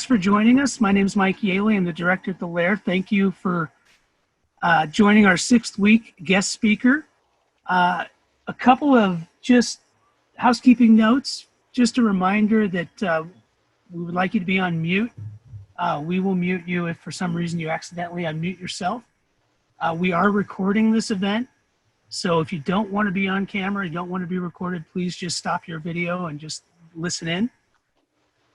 thanks for joining us. My name is Mike Yaley. I'm the director at the Lair. Thank you for joining our 6th week guest speaker. A couple of just housekeeping notes. Just a reminder that we would like you to be on mute. We will mute you if for some reason you accidentally unmute yourself. We are recording this event. So if you don't want to be on camera, you don't want to be recorded, please just stop your video and just listen in.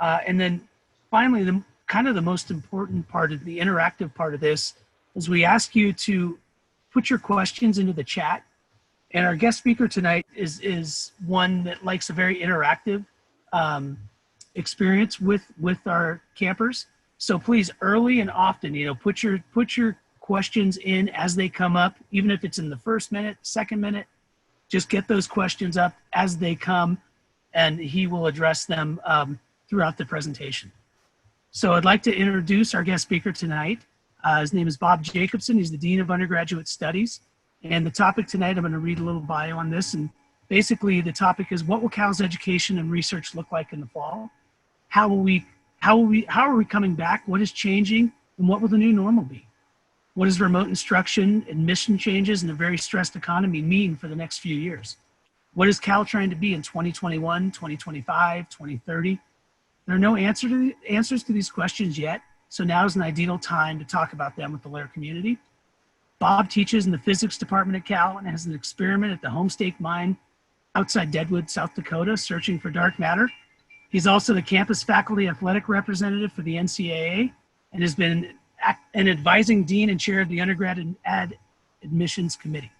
And then finally, the most important part of the interactive part of this is we ask you to put your questions into the chat. And our guest speaker tonight is one that likes a very interactive experience with our campers. So please, early and often, put your questions in as they come up, even if it's in the first minute, second minute, just get those questions up as they come and he will address them throughout the presentation. So I'd like to introduce our guest speaker tonight. His name is Bob Jacobsen. He's the Dean of Undergraduate Studies. And the topic tonight, I'm going to read a little bio on this. And basically the topic is, what will Cal's education and research look like in the fall? How are we coming back? What is changing? And what will the new normal be? What does remote instruction, admission changes, and a very stressed economy mean for the next few years? What is Cal trying to be in 2021, 2025, 2030? There are no answers to these questions yet, so now is an ideal time to talk about them with the Lair community. Bob teaches in the physics department at Cal and has an experiment at the Homestake Mine outside Deadwood, South Dakota, searching for dark matter. He's also the campus faculty athletic representative for the NCAA and has been an advising dean and chair of the Undergrad Admissions Committee.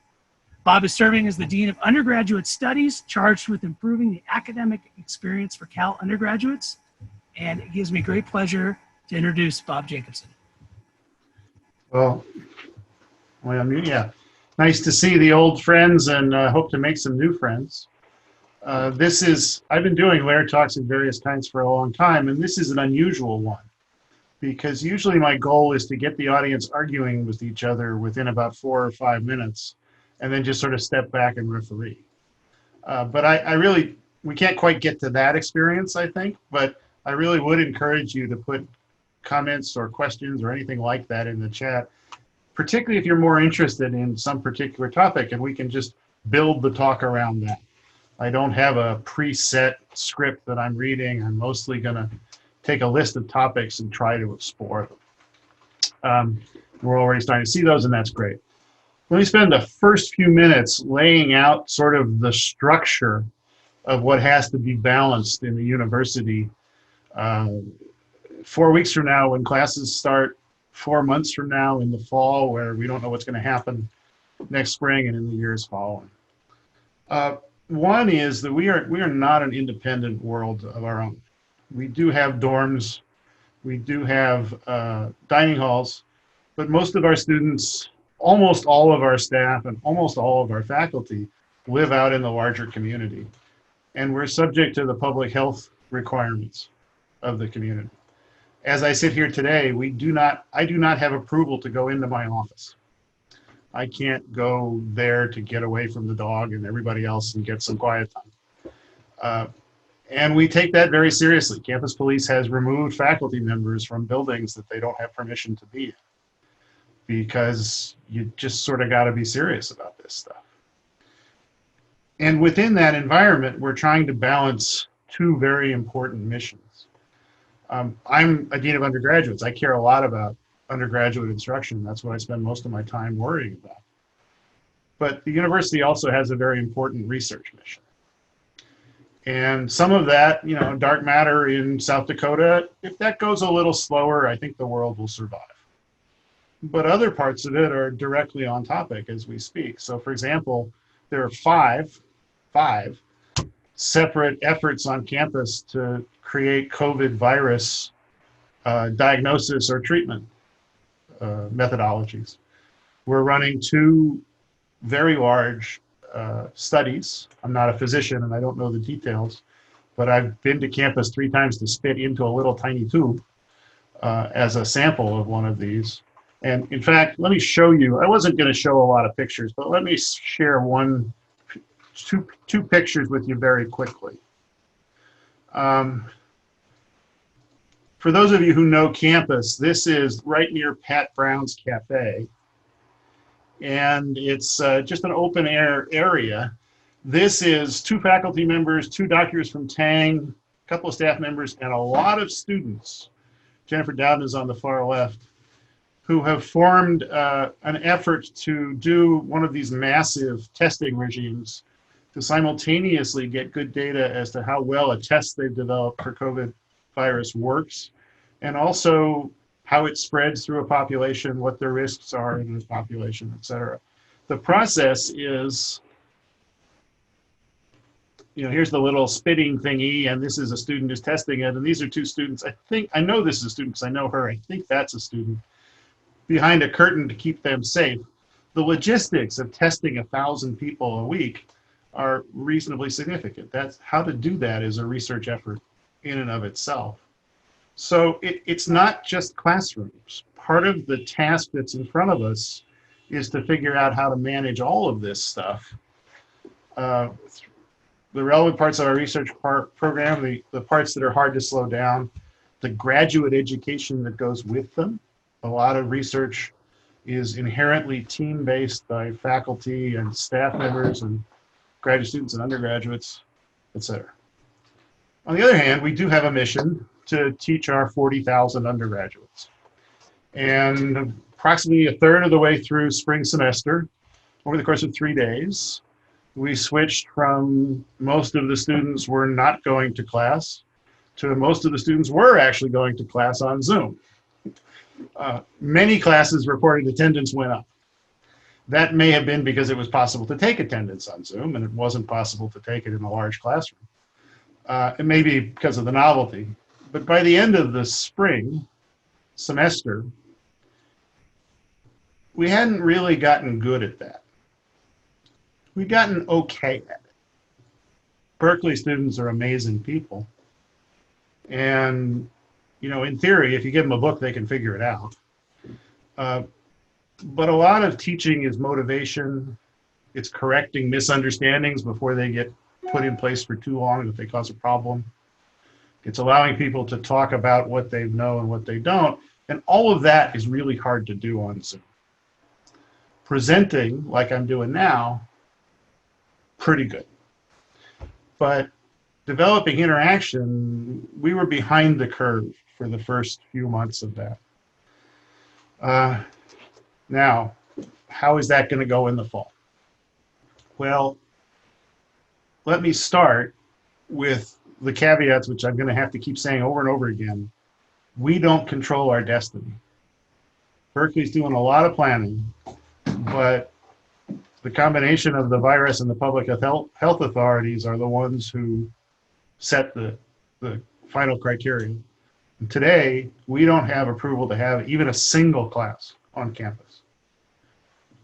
Bob is serving as the Dean of Undergraduate Studies, charged with improving the academic experience for Cal undergraduates. And it gives me great pleasure to introduce Bob Jacobsen. Well, yeah, nice to see the old friends and hope to make some new friends. I've been doing Lair Talks of various kinds for a long time, and this is an unusual one because usually my goal is to get the audience arguing with each other within about 4 or 5 minutes and then just sort of step back and referee. But we can't quite get to that experience, I think, but I really would encourage you to put comments or questions or anything like that in the chat, particularly if you're more interested in some particular topic, and we can just build the talk around that. I don't have a preset script that I'm reading. I'm mostly gonna take a list of topics and try to explore them. We're already starting to see those, and that's great. Let me spend the first few minutes laying out sort of the structure of what has to be balanced in the university 4 weeks from now when classes start, 4 months from now in the fall where we don't know what's going to happen next spring and in the years following. One is that we are not an independent world of our own. We do have dorms, we do have dining halls, but most of our students, almost all of our staff, and almost all of our faculty live out in the larger community. And we're subject to the public health requirements of the community. As I sit here today, I do not have approval to go into my office. I can't go there to get away from the dog and everybody else and get some quiet time. And we take that very seriously. Campus police has removed faculty members from buildings that they don't have permission to be in, because you just sort of got to be serious about this stuff. And within that environment, we're trying to balance two very important missions. I'm a Dean of Undergraduates. I care a lot about undergraduate instruction. That's what I spend most of my time worrying about. But the university also has a very important research mission. And some of that, dark matter in South Dakota, if that goes a little slower, I think the world will survive. But other parts of it are directly on topic as we speak. So for example, there are five separate efforts on campus to create COVID virus diagnosis or treatment methodologies. We're running 2 very large studies. I'm not a physician and I don't know the details, but I've been to campus 3 times to spit into a little tiny tube as a sample of one of these. And in fact, let me show you, I wasn't going to show a lot of pictures, but let me share two pictures with you very quickly. For those of you who know campus, this is right near Pat Brown's Cafe. And it's just an open air area. This is 2 faculty members, 2 doctors from Tang, a couple of staff members, and a lot of students. Jennifer Dowden is on the far left, who have formed an effort to do one of these massive testing regimes to simultaneously get good data as to how well a test they've developed for COVID virus works, and also how it spreads through a population, what the risks are in this population, et cetera. The process is, here's the little spitting thingy, and this is a student who's testing it, and these are 2 students. I know this is a student because I know her. I think that's a student. Behind a curtain to keep them safe. The logistics of testing 1,000 people a week are reasonably significant. That's how to do that is a research effort in and of itself. So it's not just classrooms. Part of the task that's in front of us is to figure out how to manage all of this stuff. The relevant parts of our research program, the parts that are hard to slow down, the graduate education that goes with them. A lot of research is inherently team-based by faculty and staff members and graduate students and undergraduates, et cetera. On the other hand, we do have a mission to teach our 40,000 undergraduates. And approximately 1/3 of the way through spring semester, over the course of 3 days, we switched from most of the students were not going to class to most of the students were actually going to class on Zoom. Many classes reported attendance went up. That may have been because it was possible to take attendance on Zoom and it wasn't possible to take it in a large classroom. It may be because of the novelty, but by the end of the spring semester, we hadn't really gotten good at that. We'd gotten okay at it. Berkeley students are amazing people. And in theory, if you give them a book, they can figure it out. But a lot of teaching is motivation. It's correcting misunderstandings before they get put in place for too long that they cause a problem. It's allowing people to talk about what they know and what they don't. And all of that is really hard to do on Zoom. Presenting, like I'm doing now, pretty good. But developing interaction, we were behind the curve for the first few months of that. Now, how is that going to go in the fall? Well, let me start with the caveats, which I'm going to have to keep saying over and over again. We don't control our destiny. Berkeley's doing a lot of planning, but the combination of the virus and the public health authorities are the ones who set the final criteria. And today, we don't have approval to have even a single class on campus.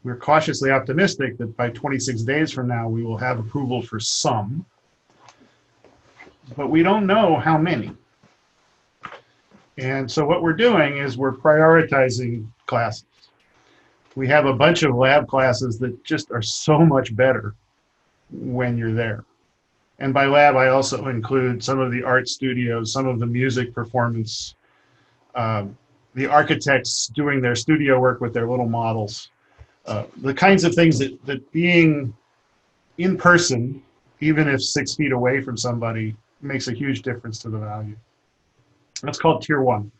We're cautiously optimistic that by 26 days from now, we will have approval for some, but we don't know how many. And so what we're doing is we're prioritizing classes. We have a bunch of lab classes that just are so much better when you're there. And by lab, I also include some of the art studios, some of the music performance, the architects doing their studio work with their little models, the kinds of things that being in person, even if 6 feet away from somebody, makes a huge difference to the value. That's called Tier 1.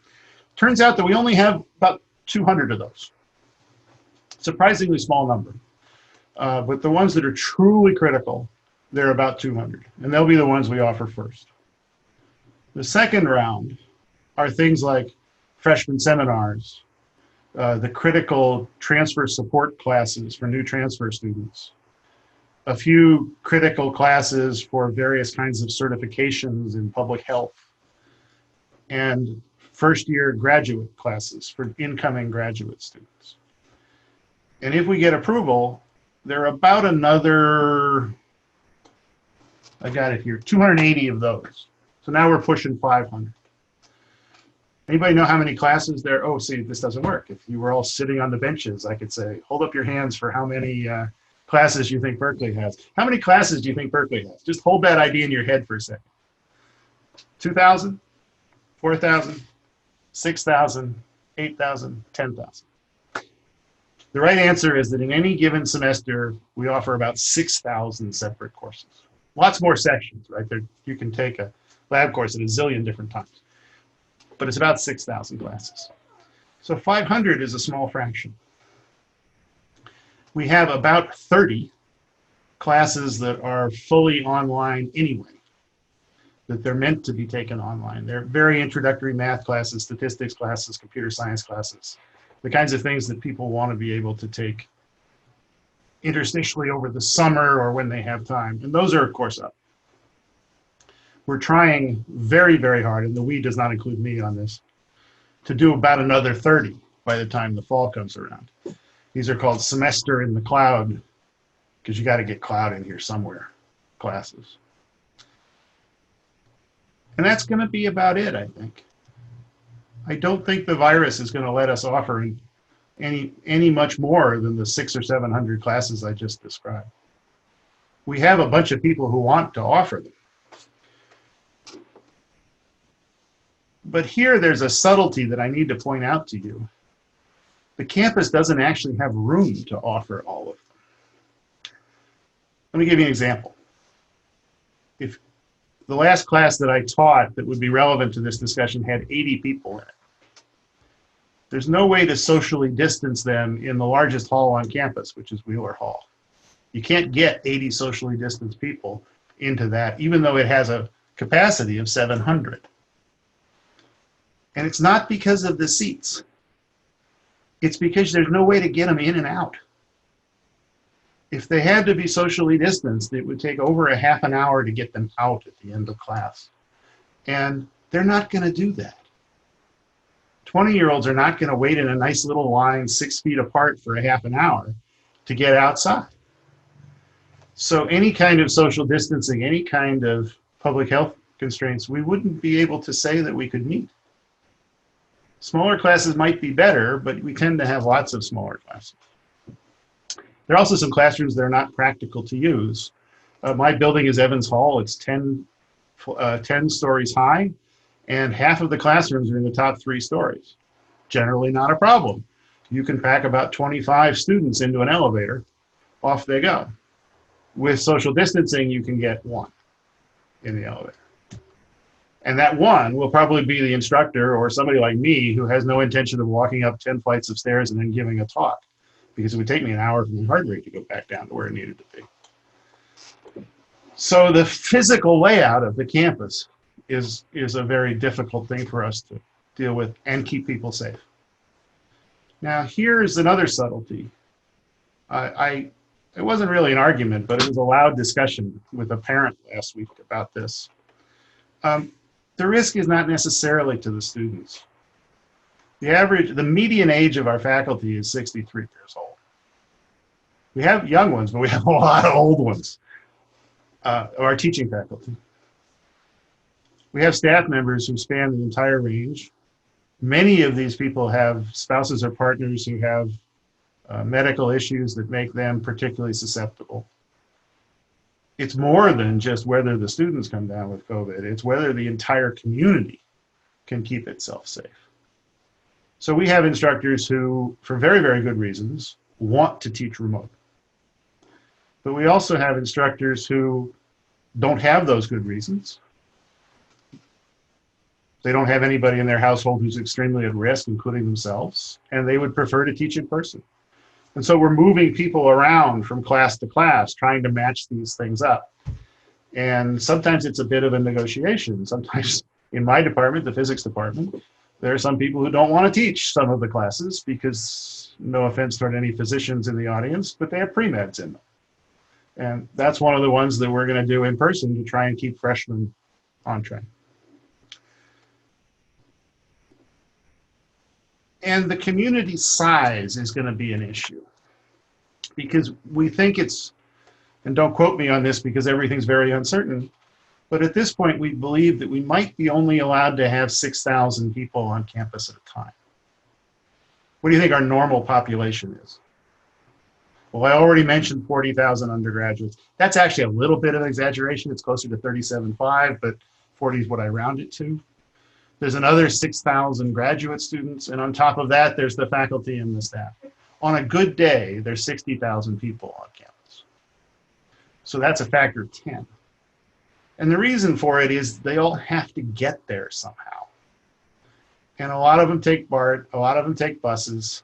Turns out that we only have about 200 of those. Surprisingly small number. But the ones that are truly critical, they're about 200. And they'll be the ones we offer first. The second round are things like freshman seminars, the critical transfer support classes for new transfer students, a few critical classes for various kinds of certifications in public health, and first-year graduate classes for incoming graduate students. And if we get approval, there are about another, I got it here, 280 of those. So now we're pushing 500. Anybody know how many classes there? Oh, see, this doesn't work. If you were all sitting on the benches, I could say, hold up your hands for how many classes you think Berkeley has. How many classes do you think Berkeley has? Just hold that idea in your head for a second. 2,000? 4,000? 6,000, 8,000, 10,000? The right answer is that in any given semester, we offer about 6,000 separate courses. Lots more sections, right? There, you can take a lab course at a zillion different times, but it's about 6,000 classes. So 500 is a small fraction. We have about 30 classes that are fully online anyway, that they're meant to be taken online. They're very introductory math classes, statistics classes, computer science classes, the kinds of things that people want to be able to take interstitially over the summer or when they have time. And those are, of course, up. We're trying very, very hard, and the we does not include me on this, to do about another 30 by the time the fall comes around. These are called semester in the cloud, because you got to get cloud in here somewhere, classes. And that's going to be about it, I think. I don't think the virus is going to let us offer any much more than the 600 or 700 classes I just described. We have a bunch of people who want to offer them. But here there's a subtlety that I need to point out to you. The campus doesn't actually have room to offer all of them. Let me give you an example. If the last class that I taught that would be relevant to this discussion had 80 people in it, there's no way to socially distance them in the largest hall on campus, which is Wheeler Hall. You can't get 80 socially distanced people into that, even though it has a capacity of 700. And it's not because of the seats. It's because there's no way to get them in and out. If they had to be socially distanced, it would take over a half an hour to get them out at the end of class. And they're not going to do that. 20-year-olds are not going to wait in a nice little line 6 feet apart for a half an hour to get outside. So any kind of social distancing, any kind of public health constraints, we wouldn't be able to say that we could meet. Smaller classes might be better, but we tend to have lots of smaller classes. There are also some classrooms that are not practical to use. My building is Evans Hall. It's 10 stories high, and half of the classrooms are in the top 3 stories. Generally not a problem. You can pack about 25 students into an elevator. Off they go. With social distancing, you can get 1 in the elevator. And that 1 will probably be the instructor or somebody like me who has no intention of walking up 10 flights of stairs and then giving a talk, because it would take me an hour from the heart rate to go back down to where it needed to be. So the physical layout of the campus is a very difficult thing for us to deal with and keep people safe. Now, here's another subtlety. It wasn't really an argument, but it was a loud discussion with a parent last week about this. The risk is not necessarily to the students. The median age of our faculty is 63 years old. We have young ones, but we have a lot of old ones, of our teaching faculty. We have staff members who span the entire range. Many of these people have spouses or partners who have medical issues that make them particularly susceptible. It's more than just whether the students come down with COVID. It's whether the entire community can keep itself safe. So we have instructors who, for very, very good reasons, want to teach remote. But we also have instructors who don't have those good reasons. They don't have anybody in their household who's extremely at risk, including themselves, and they would prefer to teach in person. And so we're moving people around from class to class, trying to match these things up. And sometimes it's a bit of a negotiation. Sometimes in my department, the physics department, there are some people who don't want to teach some of the classes because, no offense toward any physicians in the audience, but they have pre-meds in them. And that's one of the ones that we're going to do in person to try and keep freshmen on track. And the community size is going to be an issue because we think it's, and don't quote me on this because everything's very uncertain, but at this point we believe that we might be only allowed to have 6,000 people on campus at a time. What do you think our normal population is? Well, I already mentioned 40,000 undergraduates. That's actually a little bit of an exaggeration. It's closer to 37.5, but 40 is what I round it to. There's another 6,000 graduate students, and on top of that, there's the faculty and the staff. On a good day, there's 60,000 people on campus. So that's a factor of 10. And the reason for it is they all have to get there somehow. And a lot of them take BART, a lot of them take buses.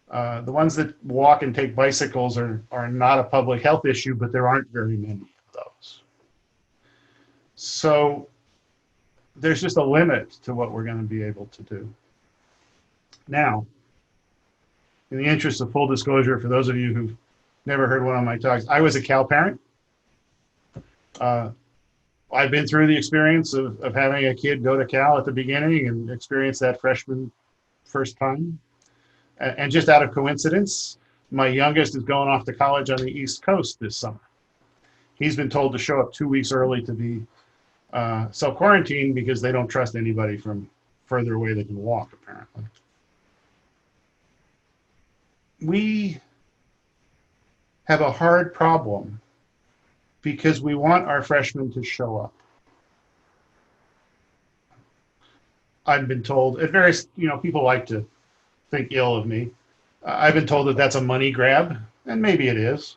The ones that walk and take bicycles are not a public health issue, but there aren't very many of those. So there's just a limit to what we're going to be able to do. Now, in the interest of full disclosure, for those of you who've never heard one of my talks, I was a Cal parent. I've been through the experience of having a kid go to Cal at the beginning and experience that freshman first time. And just out of coincidence, my youngest is going off to college on the East Coast this summer. He's been told to show up 2 weeks early to be self-quarantined because they don't trust anybody from further away they can walk, apparently. We have a hard problem because we want our freshmen to show up. I've been told, at various, people like to think ill of me. I've been told that that's a money grab, and maybe it is.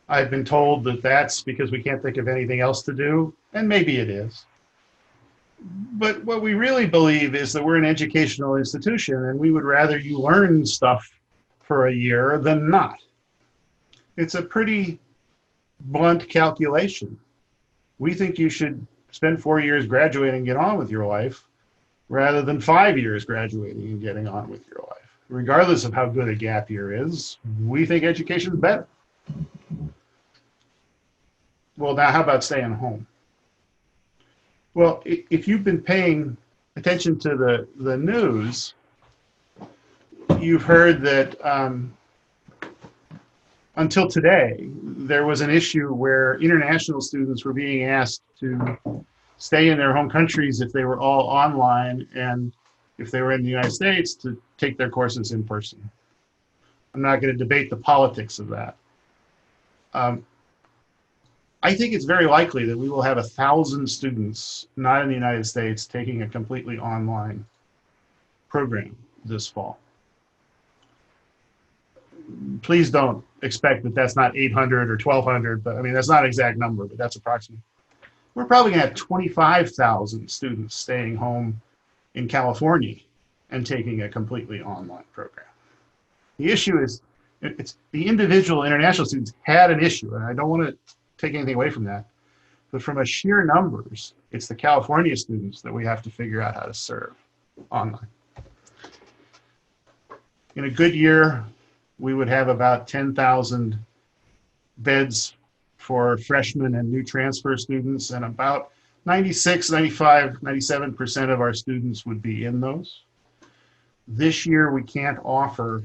I've been told that that's because we can't think of anything else to do, and maybe it is. But what we really believe is that we're an educational institution, and we would rather you learn stuff for a year than not. It's a pretty blunt calculation. We think you should spend 4 years graduating and get on with your life rather than 5 years graduating and getting on with your life. Regardless of how good a gap year is, we think education is better. Well, now how about staying home? Well, if you've been paying attention to the news, you've heard that until today, there was an issue where international students were being asked to stay in their home countries if they were all online, and if they were in the United States, to take their courses in person. I'm not going to debate the politics of that. I think it's very likely that we will have 1,000 students not in the United States taking a completely online program this fall. Please don't expect that that's not 800 or 1,200, but I mean, that's not an exact number, but that's approximate. We're probably going to have 25,000 students staying home in California and taking a completely online program. The issue is, it's the individual international students had an issue, and I don't want to take anything away from that, but from a sheer numbers, it's the California students that we have to figure out how to serve online. In a good year, we would have about 10,000 beds for freshmen and new transfer students, and about 96, 95, 97% of our students would be in those. This year, we can't offer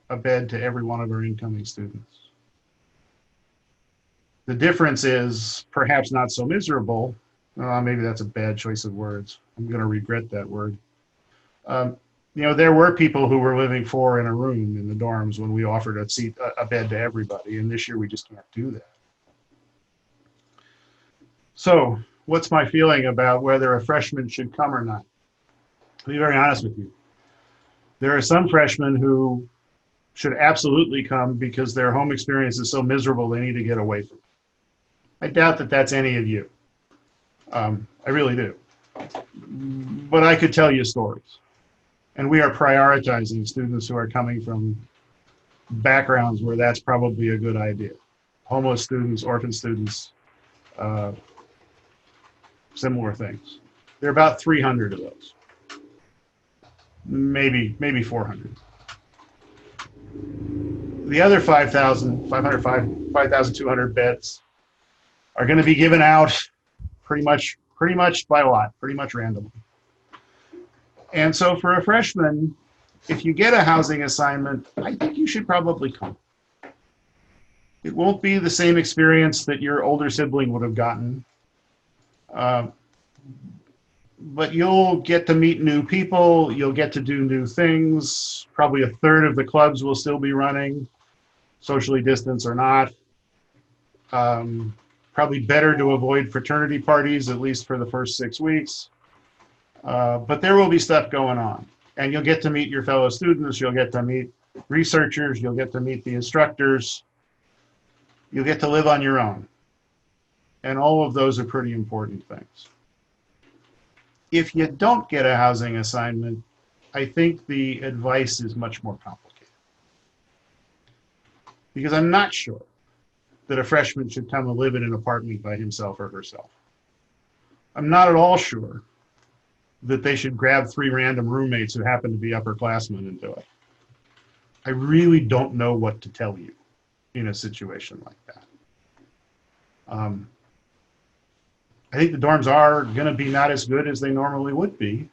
a bed to every one of our incoming students. The difference is perhaps not so miserable. Maybe that's a bad choice of words. I'm going to regret that word. There were people who were living 4 in a room in the dorms when we offered a bed to everybody, and this year we just can't do that. So, what's my feeling about whether a freshman should come or not? To be very honest with you, there are some freshmen who should absolutely come because their home experience is so miserable they need to get away from it. I doubt that that's any of you. I really do. But I could tell you stories. And we are prioritizing students who are coming from backgrounds where that's probably a good idea. Homeless students, orphan students, similar things. There are about 300 of those. Maybe 400. The other 5,200 beds are going to be given out pretty much by lot, pretty much randomly. And so for a freshman, if you get a housing assignment, I think you should probably come. It won't be the same experience that your older sibling would have gotten. But you'll get to meet new people, you'll get to do new things. Probably a third of the clubs will still be running, socially distanced or not. Probably better to avoid fraternity parties, at least for the first 6 weeks. But there will be stuff going on. And you'll get to meet your fellow students. You'll get to meet researchers. You'll get to meet the instructors. You'll get to live on your own. And all of those are pretty important things. If you don't get a housing assignment, I think the advice is much more complicated. Because I'm not sure that a freshman should come and live in an apartment by himself or herself. I'm not at all sure that they should grab 3 random roommates who happen to be upperclassmen and do it. I really don't know what to tell you in a situation like that. I think the dorms are going to be not as good as they normally would be,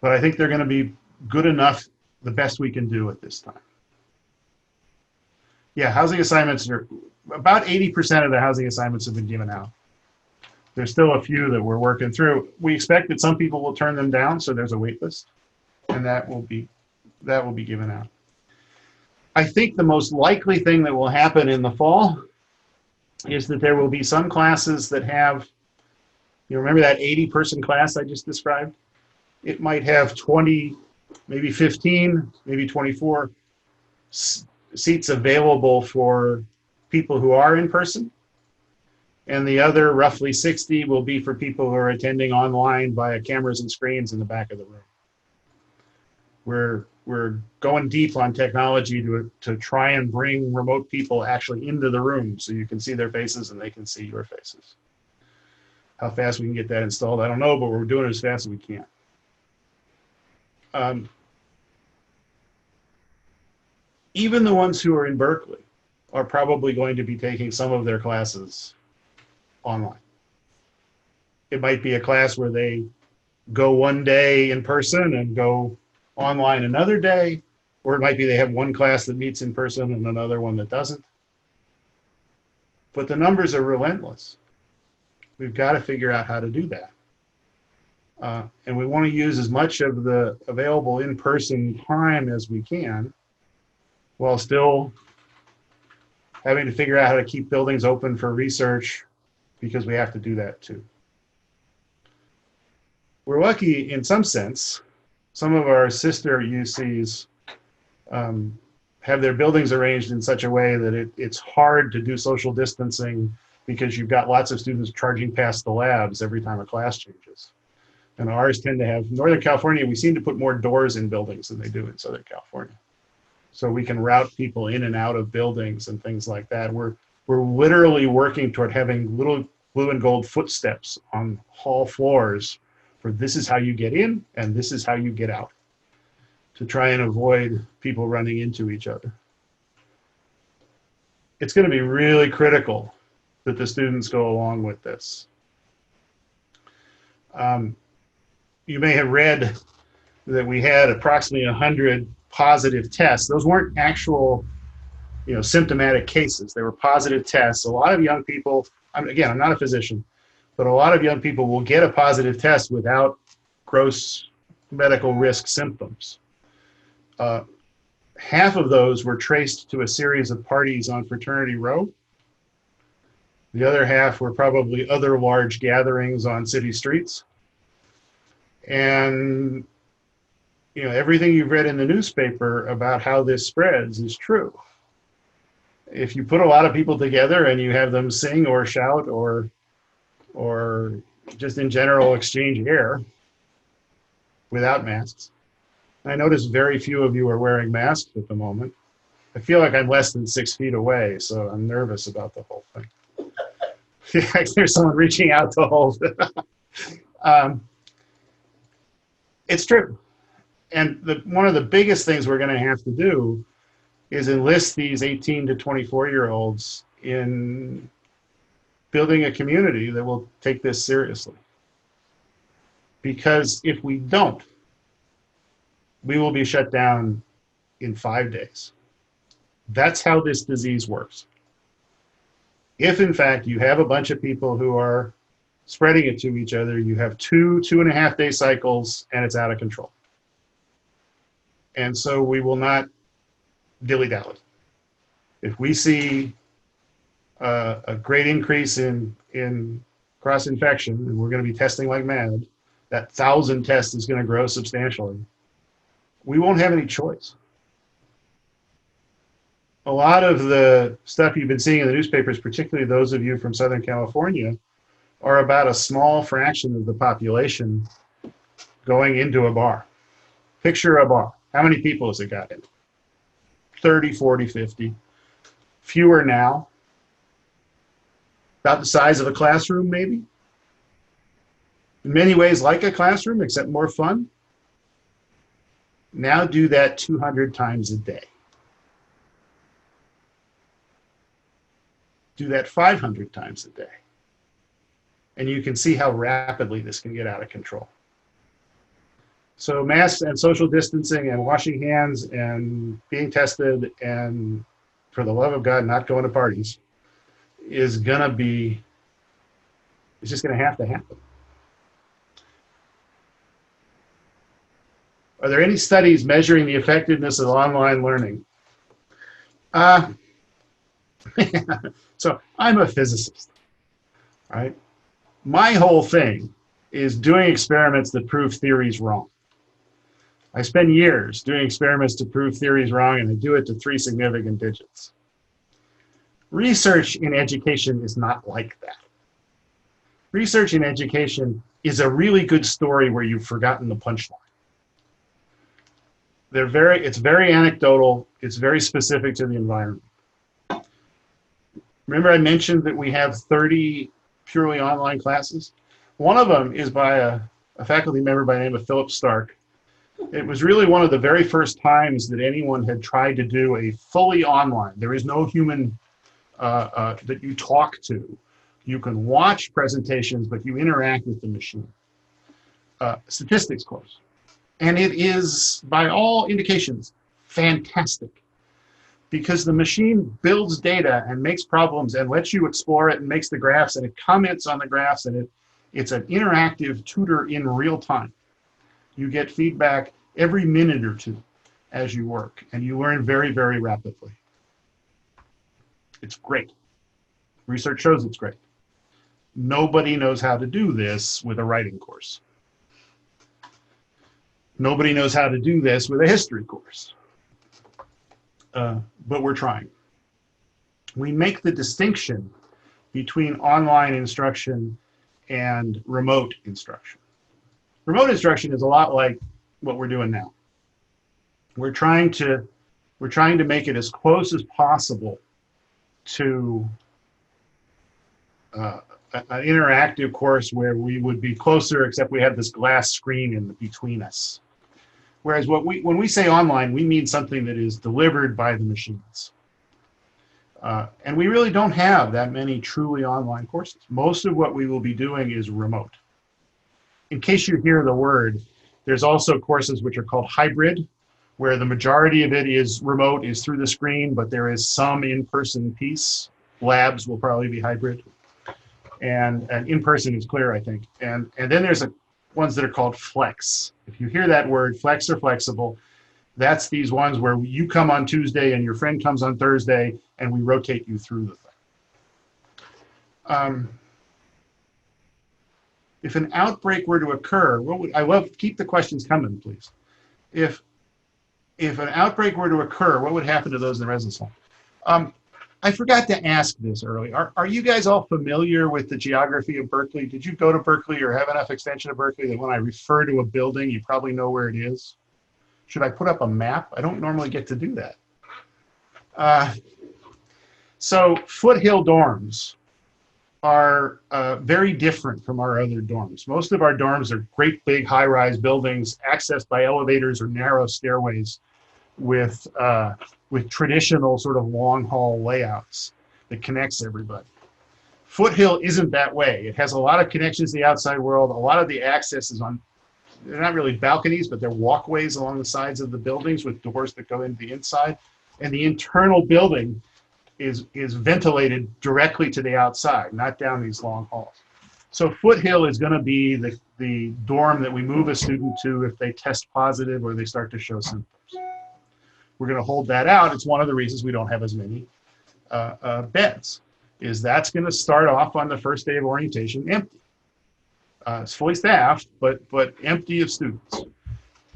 but I think they're going to be good enough, the best we can do at this time. Yeah, housing assignments are, about 80% of the housing assignments have been given out. There's still a few that we're working through. We expect that some people will turn them down, so there's a wait list, and that will be given out. I think the most likely thing that will happen in the fall is that there will be some classes that have, you remember that 80-person class I just described? It might have 20, maybe 15, maybe 24 seats available for people who are in person. And the other roughly 60 will be for people who are attending online via cameras and screens in the back of the room. We're going deep on technology to try and bring remote people actually into the room so you can see their faces and they can see your faces. How fast we can get that installed, I don't know, but we're doing it as fast as we can. Even the ones who are in Berkeley are probably going to be taking some of their classes online. It might be a class where they go one day in person and go online another day, or it might be they have one class that meets in person and another one that doesn't. But the numbers are relentless. We've got to figure out how to do that. And we want to use as much of the available in-person time as we can while still having to figure out how to keep buildings open for research, because we have to do that too. We're lucky in some sense. Some of our sister UCs have their buildings arranged in such a way that it's hard to do social distancing because you've got lots of students charging past the labs every time a class changes. And ours tend to have, Northern California, we seem to put more doors in buildings than they do in Southern California. So we can route people in and out of buildings and things like that. We're literally working toward having little blue and gold footsteps on hall floors for this is how you get in and this is how you get out, to try and avoid people running into each other. It's going to be really critical that the students go along with this. You may have read that we had approximately 100 positive tests. Those weren't actual, symptomatic cases. They were positive tests. A lot of young people, again, I'm not a physician, but a lot of young people will get a positive test without gross medical risk symptoms. Half of those were traced to a series of parties on Fraternity Row. The other half were probably other large gatherings on city streets. And everything you've read in the newspaper about how this spreads is true. If you put a lot of people together and you have them sing or shout or just in general exchange air without masks. I notice very few of you are wearing masks at the moment. I feel like I'm less than 6 feet away, so I'm nervous about the whole thing. There's someone reaching out to hold. It's true. And one of the biggest things we're going to have to do is enlist these 18 to 24-year-olds in building a community that will take this seriously. Because if we don't, we will be shut down in 5 days. That's how this disease works. If, in fact, you have a bunch of people who are spreading it to each other, you have 2.5 day cycles, and it's out of control. And so we will not dilly-dally. If we see a great increase in cross-infection, and we're going to be testing like mad, that 1,000 tests is going to grow substantially, we won't have any choice. A lot of the stuff you've been seeing in the newspapers, particularly those of you from Southern California, are about a small fraction of the population going into a bar. Picture a bar. How many people has it got in? 30, 40, 50. Fewer now. About the size of a classroom, maybe. In many ways like a classroom, except more fun. Now do that 200 times a day. Do that 500 times a day. And you can see how rapidly this can get out of control. So masks and social distancing and washing hands and being tested and, for the love of God, not going to parties is gonna be, it's just gonna have to happen. Are there any studies measuring the effectiveness of online learning? So I'm a physicist, right? My whole thing is doing experiments that prove theories wrong. I spend years doing experiments to prove theories wrong, and I do it to 3 significant digits. Research in education is not like that. Research in education is a really good story where you've forgotten the punchline. It's very anecdotal. It's very specific to the environment. Remember I mentioned that we have 30 purely online classes? One of them is by a faculty member by the name of Philip Stark. It was really one of the very first times that anyone had tried to do a fully online. There is no human that you talk to. You can watch presentations, but you interact with the machine. Statistics course. And it is, by all indications, fantastic. Because the machine builds data and makes problems and lets you explore it and makes the graphs and it comments on the graphs, and it's an interactive tutor in real time. You get feedback every minute or 2 as you work, and you learn very, very rapidly. It's great. Research shows it's great. Nobody knows how to do this with a writing course. Nobody knows how to do this with a history course. But we're trying. We make the distinction between online instruction and remote instruction. Remote instruction is a lot like what we're doing now. We're trying to make it as close as possible to an interactive course where we would be closer, except we have this glass screen in between us. Whereas when we say online, we mean something that is delivered by the machines. And we really don't have that many truly online courses. Most of what we will be doing is remote. In case you hear the word, there's also courses which are called hybrid, where the majority of it is remote, is through the screen, but there is some in-person piece. Labs will probably be hybrid. And in-person is clear, I think. And then there's ones that are called flex. If you hear that word, flex or flexible, that's these ones where you come on Tuesday and your friend comes on Thursday and we rotate you through the thing. If an outbreak were to occur, keep the questions coming, please. If an outbreak were to occur, what would happen to those in the residence hall? I forgot to ask this earlier. Are you guys all familiar with the geography of Berkeley? Did you go to Berkeley or have enough extension of Berkeley that when I refer to a building, you probably know where it is? Should I put up a map? I don't normally get to do that. So Foothill dorms are very different from our other dorms. Most of our dorms are great big high-rise buildings accessed by elevators or narrow stairways with traditional sort of long haul layouts that connects everybody. Foothill isn't that way. It has a lot of connections to the outside world. A lot of the access is on, they're not really balconies, but they're walkways along the sides of the buildings with doors that go into the inside. And the internal building is ventilated directly to the outside, not down these long halls. So Foothill is going to be the dorm that we move a student to if they test positive or they start to show symptoms. We're going to hold that out. It's one of the reasons we don't have as many beds, is that's going to start off on the first day of orientation empty. It's fully staffed, but empty of students.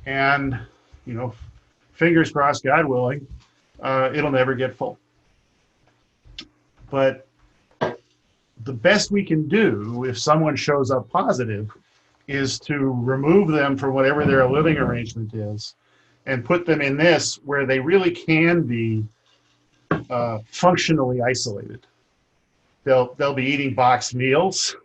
And, you know, fingers crossed, God willing, it'll never get full. But the best we can do if someone shows up positive is to remove them from whatever their living arrangement is and put them in this where they really can be functionally isolated. They'll be eating boxed meals,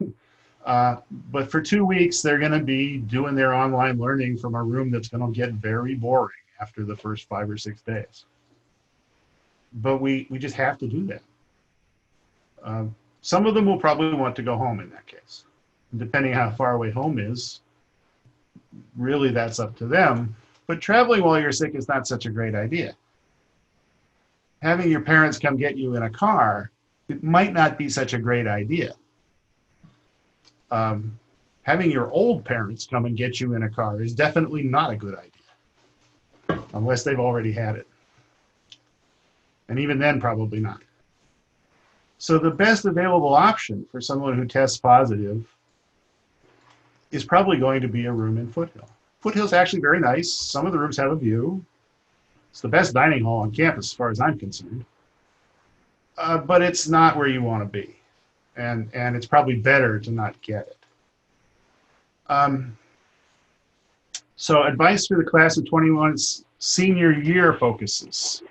but for 2 weeks they're going to be doing their online learning from a room that's going to get very boring after the first 5 or 6 days. But we just have to do that. Some of them will probably want to go home in that case. Depending how far away home is, really that's up to them. But traveling while you're sick is not such a great idea. Having your parents come get you in a car, it might not be such a great idea. Having your old parents come and get you in a car is definitely not a good idea, unless they've already had it. And even then, probably not. So the best available option for someone who tests positive is probably going to be a room in Foothill. Foothill's actually very nice. Some of the rooms have a view. It's the best dining hall on campus, as far as I'm concerned. But it's not where you want to be. And it's probably better to not get it. So advice for the class of 21's senior year focuses.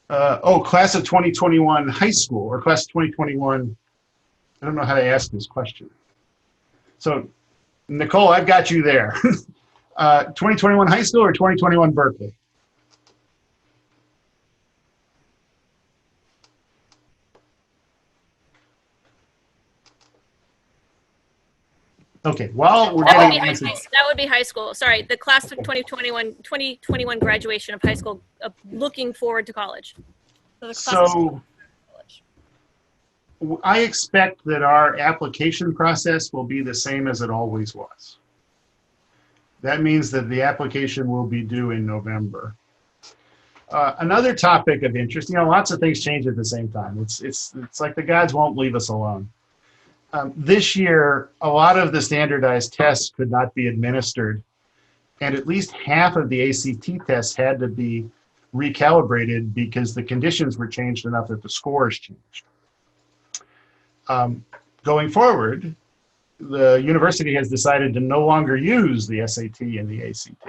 Class of 2021 high school, or class of 2021, I don't know how to ask this question. So, Nicole, I've got you there. 2021 high school or 2021 Berkeley? Okay, while we're getting answers. That would be high school. Sorry, the class of 2021 graduation of high school, looking forward to college. So I expect that our application process will be the same as it always was. That means that the application will be due in November. Another topic of interest, you know, lots of things change at the same time. It's like the gods won't leave us alone. This year, a lot of the standardized tests could not be administered, and at least half of the ACT tests had to be recalibrated because the conditions were changed enough that the scores changed. Going forward, the university has decided to no longer use the SAT and the ACT.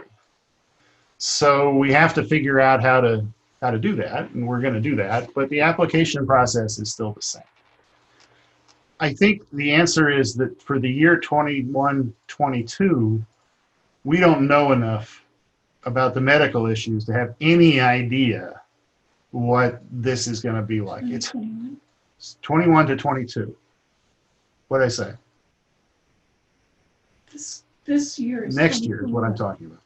So we have to figure out how to do that, and we're going to do that, but the application process is still the same. I think the answer is that for the year 21-22, we don't know enough about the medical issues to have any idea what this is going to be like. It's 21 to 22. What did I say? This year is next year is what I'm talking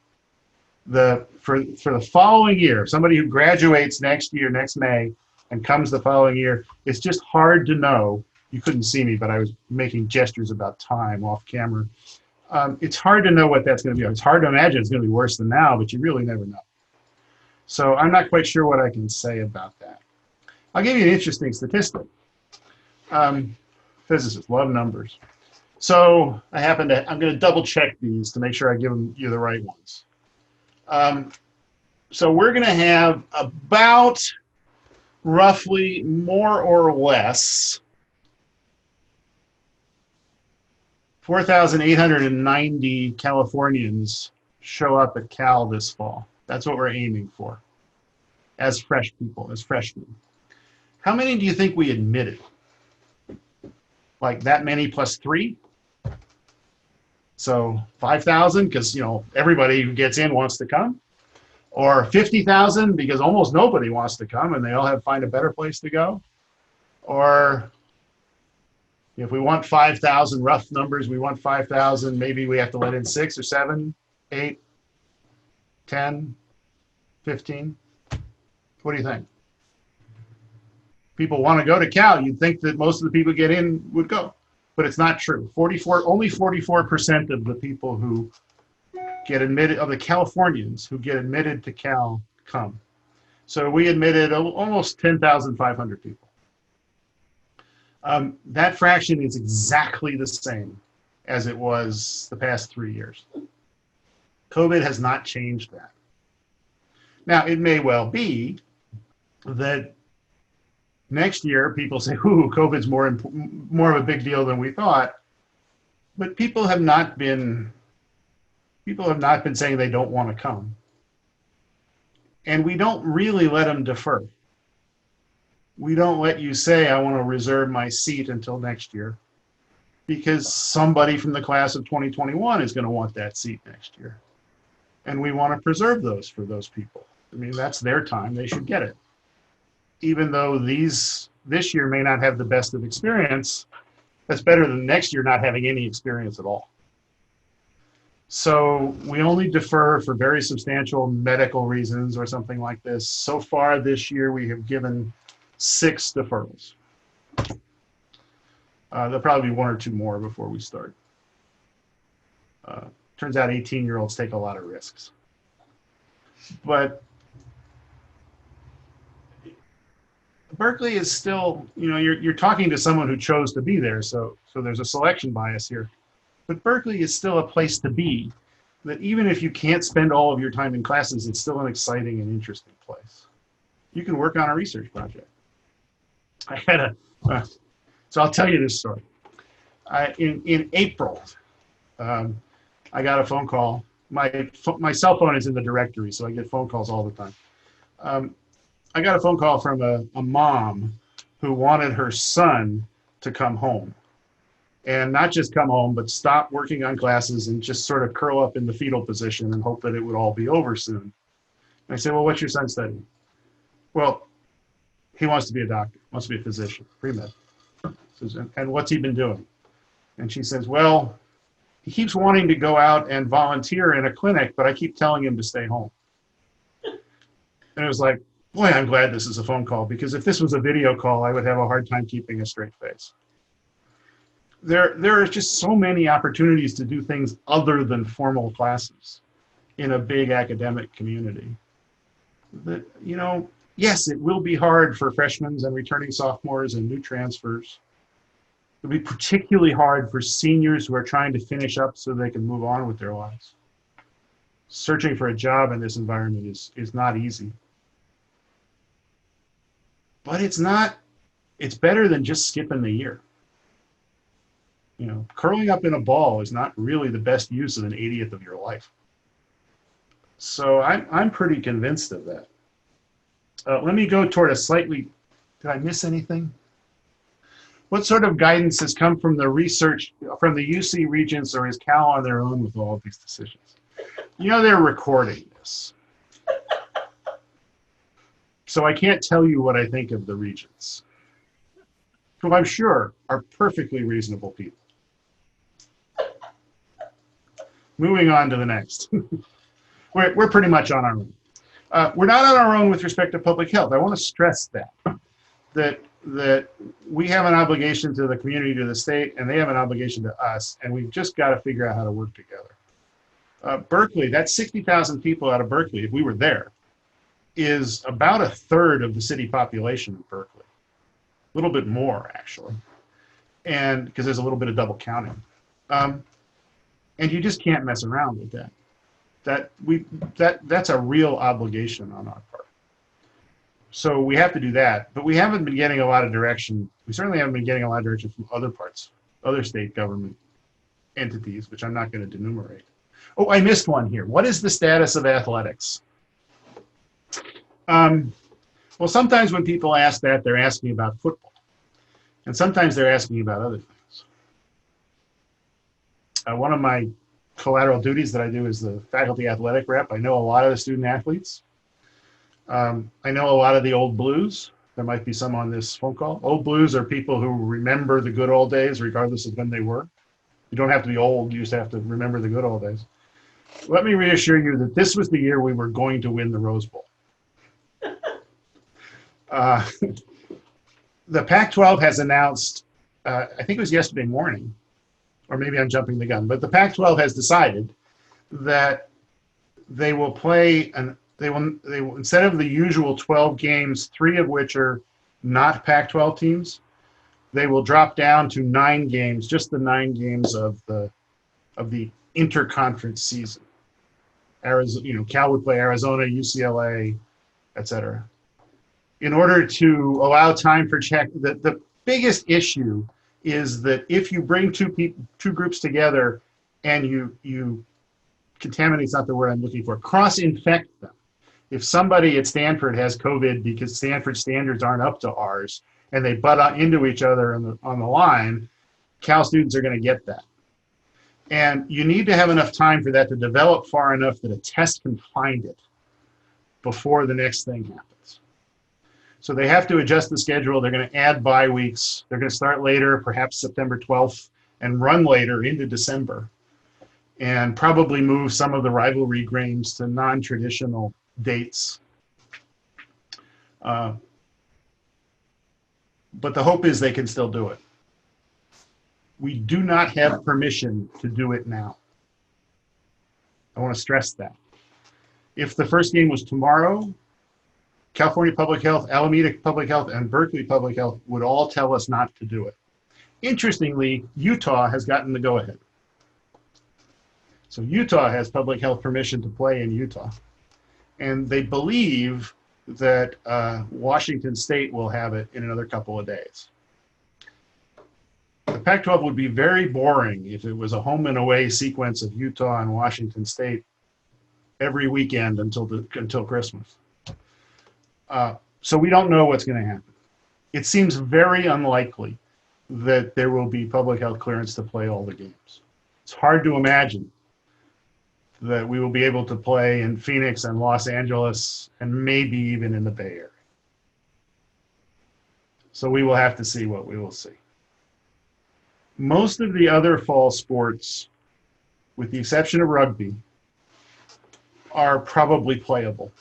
about. For the following year, somebody who graduates next year, next May, and comes the following year, it's just hard to know. You couldn't see me, but I was making gestures about time off camera. It's hard to know what that's going to be. It's hard to imagine it's going to be worse than now, but you really never know. So I'm not quite sure what I can say about that. I'll give you an interesting statistic. Physicists love numbers. So I'm going to double check these to make sure I give you the right ones. So we're going to have about roughly more or less 4,890 Californians show up at Cal this fall. That's what we're aiming for as fresh people, as freshmen. How many do you think we admitted? Like that many plus 3? So 5,000 because, you know, everybody who gets in wants to come, or 50,000 because almost nobody wants to come and they all have to find a better place to go, or if we want 5,000, rough numbers, we want 5,000, maybe we have to let in 6 or 7, 8, 10, 15. What do you think? People want to go to Cal. You'd think that most of the people get in would go, but it's not true. Only 44% of the people who get admitted, of the Californians who get admitted to Cal, come. So we admitted almost 10,500 people. That fraction is exactly the same as it was the past 3 years. COVID has not changed that. Now, it may well be that next year people say, ooh, COVID's more of a big deal than we thought, but people have not been saying they don't want to come. And we don't really let them defer. We don't let you say, I want to reserve my seat until next year, because somebody from the class of 2021 is going to want that seat next year. And we want to preserve those for those people. I mean, that's their time. They should get it. Even though this year may not have the best of experience, that's better than next year not having any experience at all. So we only defer for very substantial medical reasons or something like this. So far this year, we have given 6 deferrals. There'll probably be 1 or 2 more before we start. Turns out 18-year-olds take a lot of risks. But Berkeley is still, you're talking to someone who chose to be there, so there's a selection bias here. But Berkeley is still a place to be, that even if you can't spend all of your time in classes, it's still an exciting and interesting place. You can work on a research project. So I'll tell you this story. In April, I got a phone call. My cell phone is in the directory, so I get phone calls all the time. I got a phone call from a mom who wanted her son to come home. And not just come home, but stop working on classes and just sort of curl up in the fetal position and hope that it would all be over soon. And I said, well, what's your son studying? Well, he wants to be a doctor, wants to be a physician, pre-med. And what's he been doing? And she says, well, he keeps wanting to go out and volunteer in a clinic, but I keep telling him to stay home. And it was like, boy, I'm glad this is a phone call, because if this was a video call, I would have a hard time keeping a straight face. There are just so many opportunities to do things other than formal classes in a big academic community that, yes, it will be hard for freshmen and returning sophomores and new transfers. It'll be particularly hard for seniors who are trying to finish up so they can move on with their lives. Searching for a job in this environment is not easy. But it's better than just skipping the year. Curling up in a ball is not really the best use of an 80th of your life. So I'm pretty convinced of that. Let me go toward did I miss anything? What sort of guidance has come from the research, from the UC Regents, or is Cal on their own with all of these decisions? They're recording this. So I can't tell you what I think of the Regents, who I'm sure are perfectly reasonable people. Moving on to the next. We're pretty much on our own. We're not on our own with respect to public health. I want to stress that we have an obligation to the community, to the state, and they have an obligation to us, and we've just got to figure out how to work together. Berkeley, that's 60,000 people out of Berkeley, if we were there, is about 1/3 of the city population of Berkeley. A little bit more, actually, and because there's a little bit of double counting. And you just can't mess around with that. That's a real obligation on our part. So we have to do that, but we haven't been getting a lot of direction. We certainly haven't been getting a lot of direction from other state government entities, which I'm not going to enumerate. Oh, I missed one here. What is the status of athletics? Well, sometimes when people ask that, they're asking about football. And sometimes they're asking about other things. One of my collateral duties that I do is the faculty athletic rep. I know a lot of the student athletes. I know a lot of the old blues. There might be some on this phone call. Old blues are people who remember the good old days, regardless of when they were. You don't have to be old. You just have to remember the good old days. Let me reassure you that this was the year we were going to win the Rose Bowl. The Pac-12 has announced, I think it was yesterday morning, or maybe I'm jumping the gun, but the Pac-12 has decided that they will play, they will instead of the usual 12 games, 3 of which are not Pac-12 teams, they will drop down to 9 games, just the 9 games of the of the interconference season. Arizona, Cal would play Arizona, UCLA, etc. In order to allow time for check, the biggest issue is that if you bring two groups together and you contaminate's not the word I'm looking for, cross-infect them. If somebody at Stanford has COVID because Stanford standards aren't up to ours and they butt into each other on the line, Cal students are going to get that. And you need to have enough time for that to develop far enough that a test can find it before the next thing happens. So they have to adjust the schedule. They're going to add bye weeks. They're going to start later, perhaps September 12th, and run later into December, and probably move some of the rivalry games to non-traditional dates. But the hope is they can still do it. We do not have permission to do it now. I want to stress that. If the first game was tomorrow, California Public Health, Alameda Public Health, and Berkeley Public Health would all tell us not to do it. Interestingly, Utah has gotten the go-ahead. So Utah has public health permission to play in Utah. And they believe that Washington State will have it in another couple of days. The Pac-12 would be very boring if it was a home and away sequence of Utah and Washington State every weekend until Christmas. So we don't know what's going to happen. It seems very unlikely that there will be public health clearance to play all the games. It's hard to imagine that we will be able to play in Phoenix and Los Angeles and maybe even in the Bay Area. So we will have to see what we will see. Most of the other fall sports, with the exception of rugby, are probably playable.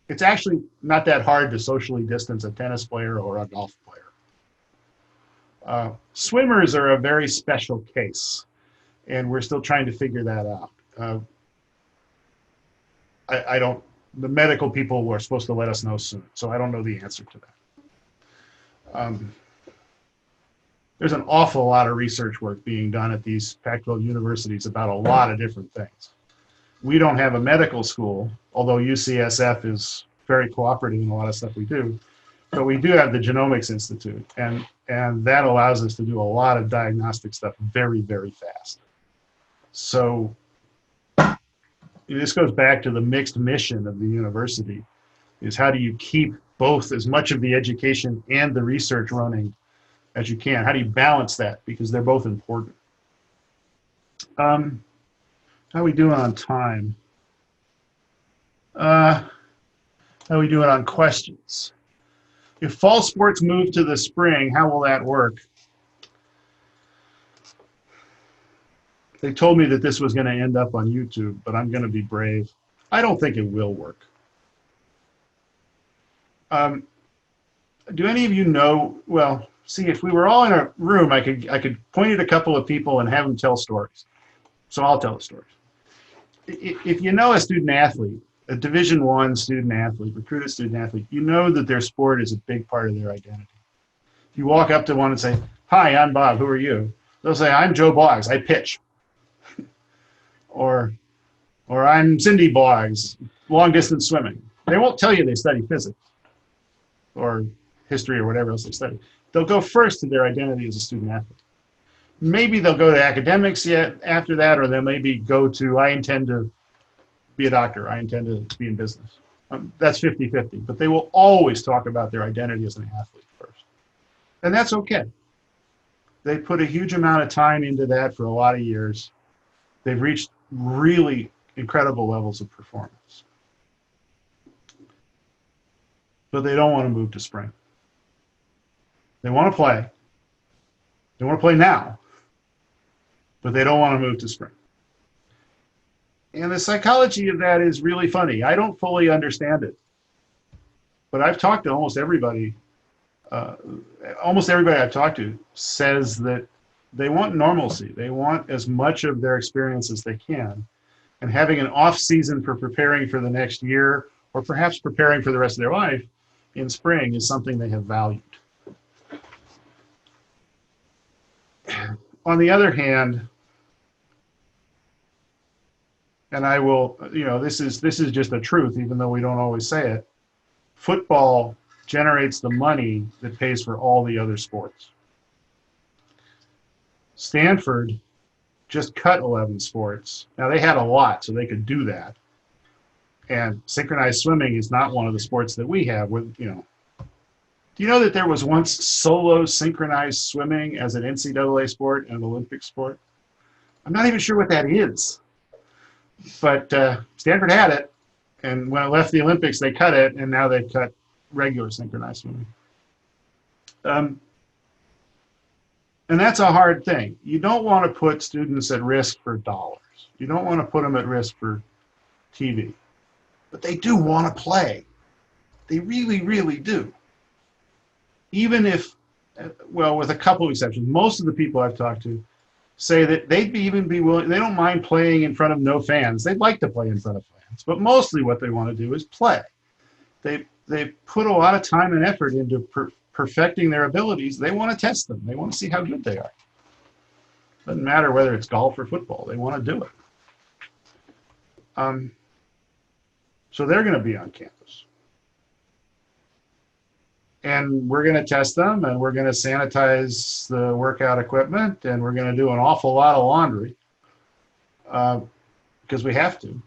It's actually not that hard to socially distance a tennis player or a golf player. Swimmers are a very special case, and we're still trying to figure that out. The medical people were supposed to let us know soon, so I don't know the answer to that. There's an awful lot of research work being done at these Pac-12 universities about a lot of different things. We don't have a medical school, although UCSF is very cooperative in a lot of stuff we do, but we do have the Genomics Institute, and that allows us to do a lot of diagnostic stuff very, very fast. So this goes back to the mixed mission of the university, is how do you keep both as much of the education and the research running as you can? How do you balance that? Because they're both important. How are we doing on time? How are we doing on questions? If fall sports move to the spring, how will that work? They told me that this was going to end up on YouTube, but I'm going to be brave. I don't think it will work. Do any of you know, well, see, if we were all in a room, I could point at a couple of people and have them tell stories. So I'll tell the stories. If you know a student athlete, a Division I student athlete, recruited student athlete, you know that their sport is a big part of their identity. If you walk up to one and say, "Hi, I'm Bob, who are you?" They'll say, "I'm Joe Boggs, I pitch." or "I'm Cindy Boggs, long distance swimming." They won't tell you they study physics or history or whatever else they study. They'll go first to their identity as a student athlete. Maybe they'll go to academics yet after that, or they'll maybe go to, "I intend to be a doctor, I intend to be in business." That's 50-50, but they will always talk about their identity as an athlete first. And that's okay. They put a huge amount of time into that for a lot of years. They've reached really incredible levels of performance. But they don't want to move to spring. They want to play. They want to play now, but they don't want to move to spring. And the psychology of that is really funny. I don't fully understand it, but I've talked to almost everybody. Almost everybody I've talked to says that they want normalcy. They want as much of their experience as they can. And having an off season for preparing for the next year, or perhaps preparing for the rest of their life in spring, is something they have valued. On the other hand, and I will, this is just a truth, even though we don't always say it. Football generates the money that pays for all the other sports. Stanford just cut 11 sports. Now they had a lot, so they could do that. And synchronized swimming is not one of the sports that we have. Do you know that there was once solo synchronized swimming as an NCAA sport and an Olympic sport? I'm not even sure what that is. But Stanford had it, and when it left the Olympics, they cut it, and now they've cut regular synchronized swimming. And that's a hard thing. You don't want to put students at risk for dollars. You don't want to put them at risk for TV. But they do want to play. They really, really do. Even if, well, with a couple of exceptions, most of the people I've talked to say that they'd even be willing, they don't mind playing in front of no fans. They'd like to play in front of fans, but mostly what they want to do is play. They put a lot of time and effort into perfecting their abilities. They want to test them. They want to see how good they are. Doesn't matter whether it's golf or football. They want to do it. So they're going to be on campus. And we're going to test them, and we're going to sanitize the workout equipment, and we're going to do an awful lot of laundry because we have to.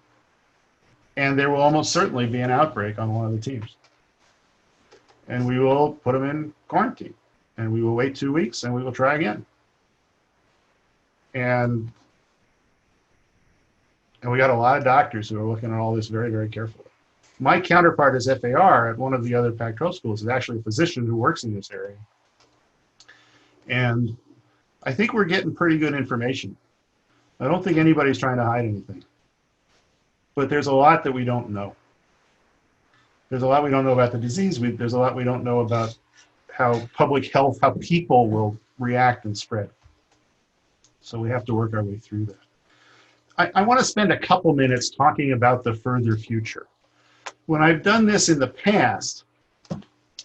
And there will almost certainly be an outbreak on one of the teams. And we will put them in quarantine, and we will wait 2 weeks, and we will try again. And we got a lot of doctors who are looking at all this very, very carefully. My counterpart as FAR at one of the other Pac-12 schools is actually a physician who works in this area. And I think we're getting pretty good information. I don't think anybody's trying to hide anything. But there's a lot that we don't know. There's a lot we don't know about the disease. There's a lot we don't know about how public health, how people will react and spread. So we have to work our way through that. I want to spend a couple minutes talking about the further future. When I've done this in the past,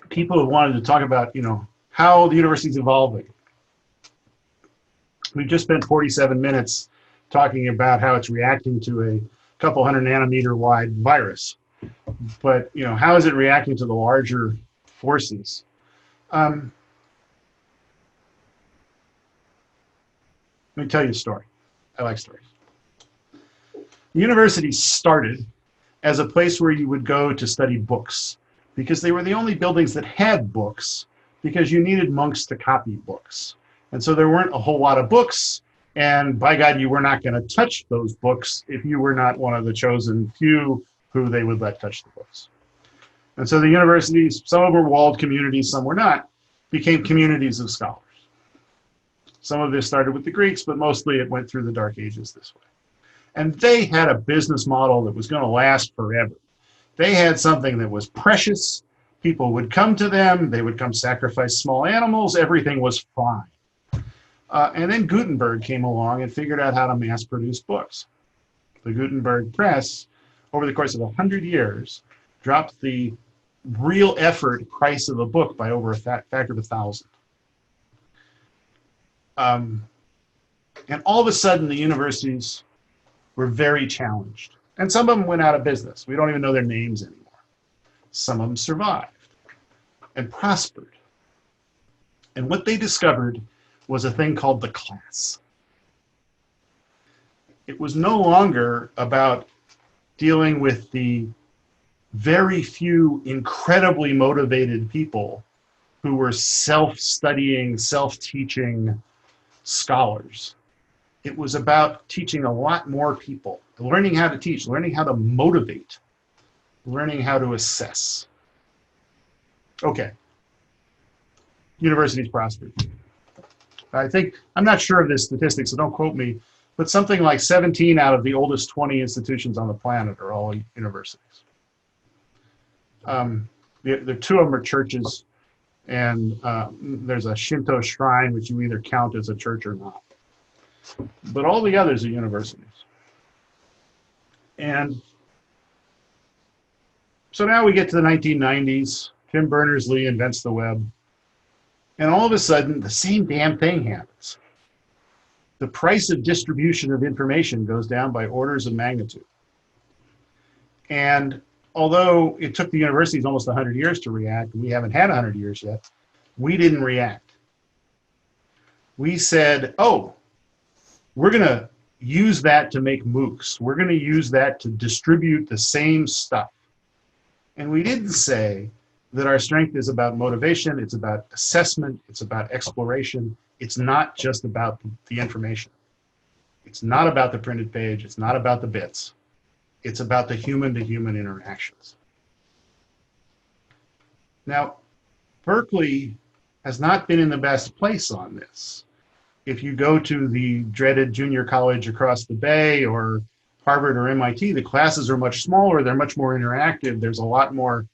people have wanted to talk about, how the university is evolving. We've just spent 47 minutes talking about how it's reacting to a couple 100 nanometer wide virus. But, how is it reacting to the larger forces? Let me tell you a story. I like stories. The university started as a place where you would go to study books because they were the only buildings that had books because you needed monks to copy books. And so there weren't a whole lot of books, and by God, you were not going to touch those books if you were not one of the chosen few who they would let touch the books. And so the universities, some of them were walled communities, some were not, became communities of scholars. Some of this started with the Greeks, but mostly it went through the Dark Ages this way. And they had a business model that was going to last forever. They had something that was precious. People would come to them. They would come sacrifice small animals. Everything was fine. And then Gutenberg came along and figured out how to mass produce books. The Gutenberg press, over the course of 100 years, dropped the real effort price of a book by over a factor of 1,000. And all of a sudden, the universities were very challenged. And some of them went out of business. We don't even know their names anymore. Some of them survived and prospered. And what they discovered was a thing called the class. It was no longer about dealing with the very few incredibly motivated people who were self-studying, self-teaching scholars. It was about teaching a lot more people, learning how to teach, learning how to motivate, learning how to assess. Okay. Universities prospered. I'm not sure of the statistics, so don't quote me, but something like 17 out of the oldest 20 institutions on the planet are all universities. The two of them are churches, and there's a Shinto shrine, which you either count as a church or not. But all the others are universities. And so now we get to the 1990s. Tim Berners-Lee invents the web. And all of a sudden, the same damn thing happens. The price of distribution of information goes down by orders of magnitude. And although it took the universities almost 100 years to react, we haven't had 100 years yet, we didn't react. We said, oh, we're going to use that to make MOOCs. We're going to use that to distribute the same stuff. And we didn't say that our strength is about motivation, it's about assessment, it's about exploration. It's not just about the information. It's not about the printed page, it's not about the bits. It's about the human-to-human interactions. Now, Berkeley has not been in the best place on this. If you go to the dreaded junior college across the bay or Harvard or MIT, the classes are much smaller, they're much more interactive, there's a lot more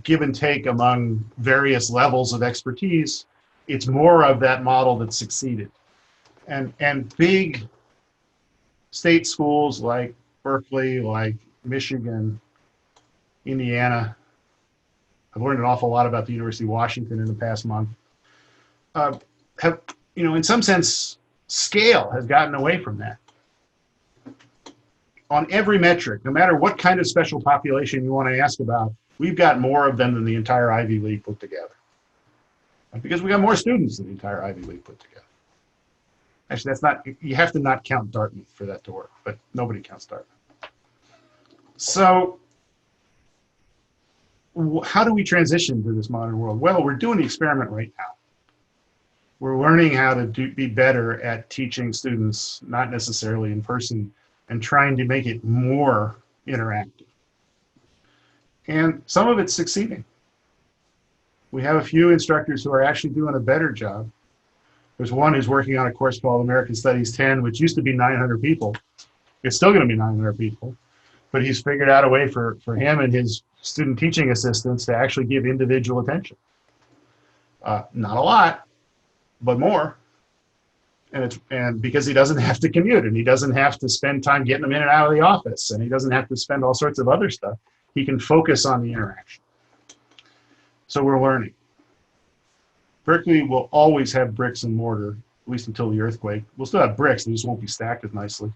give and take among various levels of expertise. It's more of that model that succeeded. And big state schools like Berkeley, like Michigan, Indiana, I've learned an awful lot about the University of Washington in the past month, have, in some sense, scale has gotten away from that. On every metric, no matter what kind of special population you want to ask about, we've got more of them than the entire Ivy League put together. Because we got more students than the entire Ivy League put together. Actually, that's not, you have to not count Dartmouth for that to work, but nobody counts Dartmouth. So how do we transition to this modern world? Well, we're doing the experiment right now. We're learning how to be better at teaching students, not necessarily in person, and trying to make it more interactive. And some of it's succeeding. We have a few instructors who are actually doing a better job. There's one who's working on a course called American Studies 10, which used to be 900 people. It's still going to be 900 people, but he's figured out a way for him and his student teaching assistants to actually give individual attention. Not a lot, but more. And because he doesn't have to commute, and he doesn't have to spend time getting them in and out of the office, and he doesn't have to spend all sorts of other stuff, he can focus on the interaction. So we're learning. Berkeley will always have bricks and mortar, at least until the earthquake. We'll still have bricks, they just won't be stacked as nicely.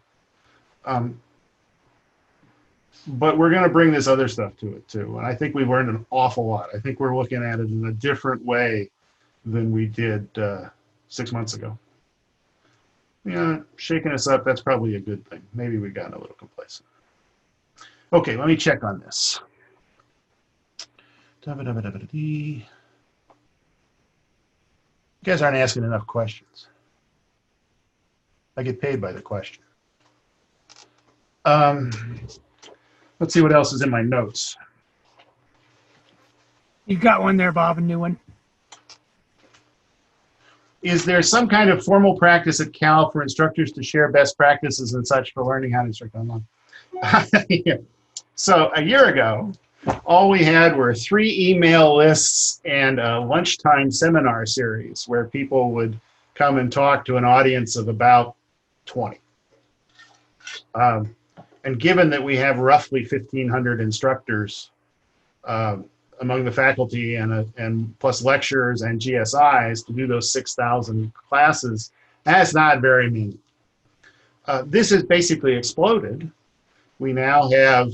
But we're going to bring this other stuff to it too. And I think we've learned an awful lot. I think we're looking at it in a different way than we did 6 months ago. Yeah, shaking us up, that's probably a good thing. Maybe we've gotten a little complacent. Okay, let me check on this. You guys aren't asking enough questions. I get paid by the question. Let's see what else is in my notes. You've got one there, Bob, a new one. Is there some kind of formal practice at Cal for instructors to share best practices and such for learning how to instruct online? Yeah. So a year ago, all we had were 3 email lists and a lunchtime seminar series where people would come and talk to an audience of about 20. And given that we have roughly 1,500 instructors among the faculty and plus lecturers and GSIs to do those 6,000 classes, that's not very many. This has basically exploded. We now have